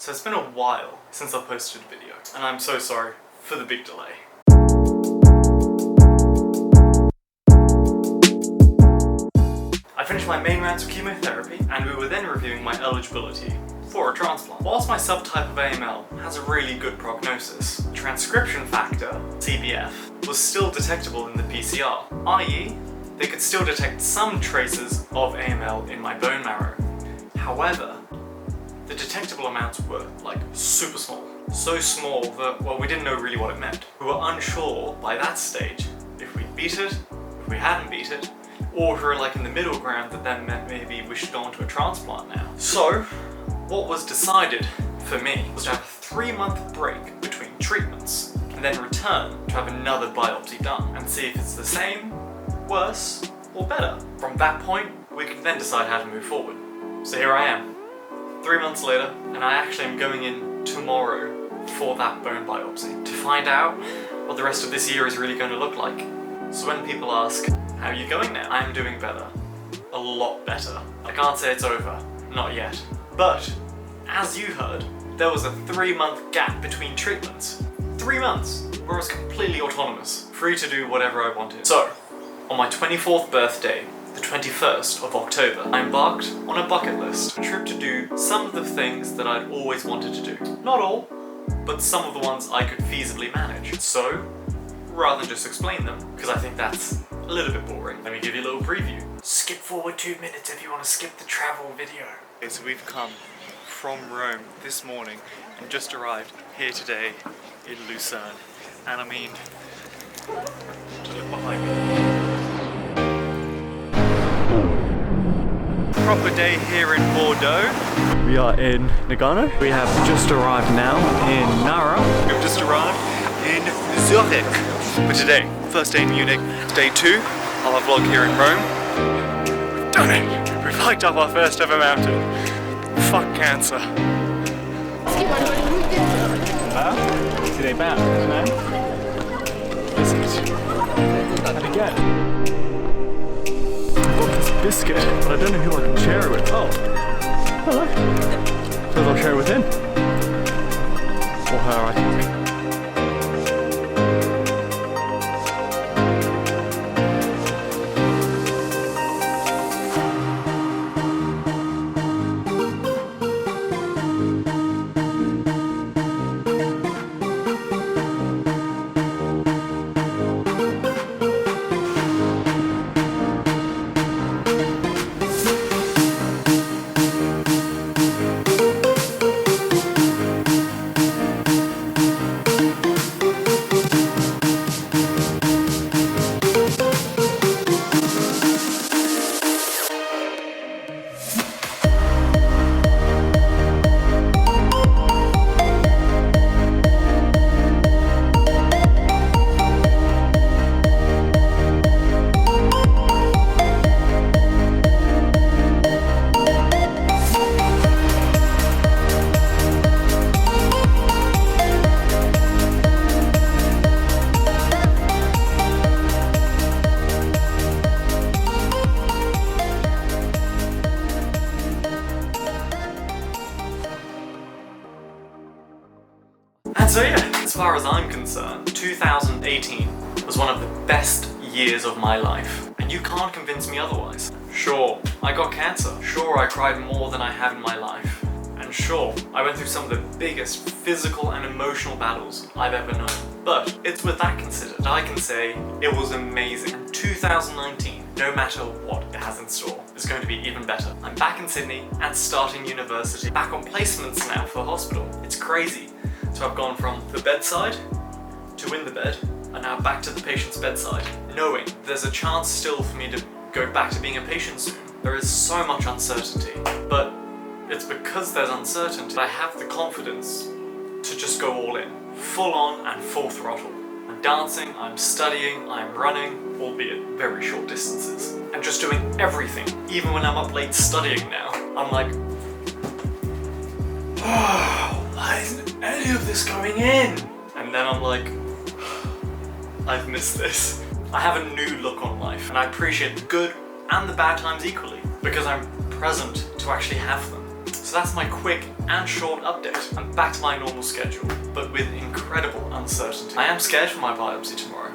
So it's been a while since I posted a video, and I'm so sorry for the big delay. I finished my main rounds of chemotherapy, and we were then reviewing my eligibility for a transplant. Whilst my subtype of AML has a really good prognosis, the transcription factor, CBF, was still detectable in the PCR, i.e., they could still detect some traces of AML in my bone marrow. However, the detectable amounts were like super small. So small that, well, we didn't know really what it meant. We were unsure by that stage if we'd beat it, if we hadn't beat it, or if we were like in the middle ground that then meant maybe we should go on to a transplant now. So, what was decided for me was to have a 3-month break between treatments and then return to have another biopsy done and see if it's the same, worse, or better. From that point, we can then decide how to move forward. So here I am, 3 months later, and I actually am going in tomorrow for that bone biopsy to find out what the rest of this year is really going to look like. So when people ask, how are you going now? I am doing better. A lot better. I can't say it's over. Not yet. But, as you heard, there was a 3-month gap between treatments. 3 months, where I was completely autonomous, free to do whatever I wanted. So, on my 24th birthday, the 21st of October, I embarked on a bucket list, a trip to do some of the things that I'd always wanted to do. Not all, but some of the ones I could feasibly manage. So, rather than just explain them, because I think that's a little bit boring, let me give you a little preview. Skip forward 2 minutes if you want to skip the travel video. Okay, so we've come from Rome this morning and just arrived here today in Lucerne. And I mean, just look behind me. Proper day here in Bordeaux. We are in Nagano. We have just arrived now in Nara. We've just arrived in Zurich. But today, first day in Munich, day 2 of our vlog here in Rome. We've done it! We've hiked up our first ever mountain. Fuck cancer. Today back, man. Biscuit. And again. Biscuit, but I don't know who I can share it with. Oh, hello. Suppose I'll share it with him. Or her, I think. And so yeah, as far as I'm concerned, 2018 was one of the best years of my life, and you can't convince me otherwise. Sure, I got cancer. Sure, I cried more than I have in my life. And sure, I went through some of the biggest physical and emotional battles I've ever known. But it's with that considered, I can say it was amazing. And 2019, no matter what it has in store, is going to be even better. I'm back in Sydney and starting university, back on placements now for hospital. It's crazy. So I've gone from the bedside to in the bed and now back to the patient's bedside, knowing there's a chance still for me to go back to being a patient soon. There is so much uncertainty, but it's because there's uncertainty that I have the confidence to just go all in, full on and full throttle. I'm dancing, I'm studying, I'm running, albeit very short distances, and just doing everything. Even when I'm up late studying now, I'm like, oh, why isn't any of this coming in? And then I'm like, I've missed this. I have a new look on life, and I appreciate the good and the bad times equally, because I'm present to actually have them. So that's my quick and short update. I'm back to my normal schedule, but with incredible uncertainty. I am scared for my biopsy tomorrow.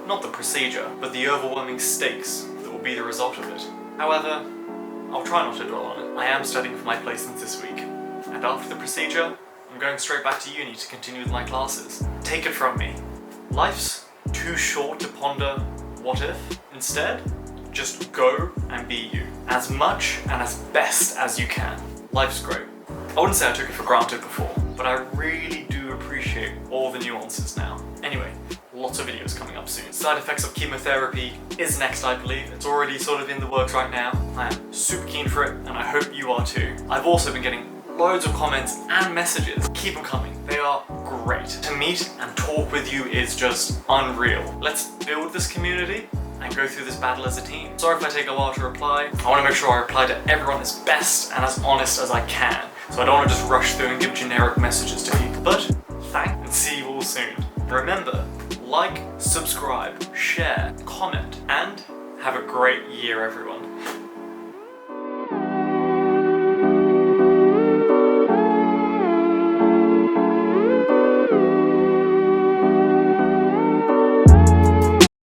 Not the procedure, but the overwhelming stakes that will be the result of it. However, I'll try not to dwell on it. I am studying for my placements this week, and after the procedure, I'm going straight back to uni to continue with my classes. Take it from me. Life's too short to ponder what if. Instead, just go and be you. As much and as best as you can. Life's great. I wouldn't say I took it for granted before, but I really do appreciate all the nuances now. Anyway, lots of videos coming up soon. Side effects of chemotherapy is next, I believe. It's already sort of in the works right now. I am super keen for it, and I hope you are too. I've also been getting loads of comments and messages. Keep them coming. They are great. To meet and talk with you is just unreal. Let's build this community and go through this battle as a team. Sorry if I take a while to reply. I want to make sure I reply to everyone as best and as honest as I can. So I don't want to just rush through and give generic messages to people. But thanks and see you all soon. Remember, like, subscribe, share, comment, and have a great year, everyone.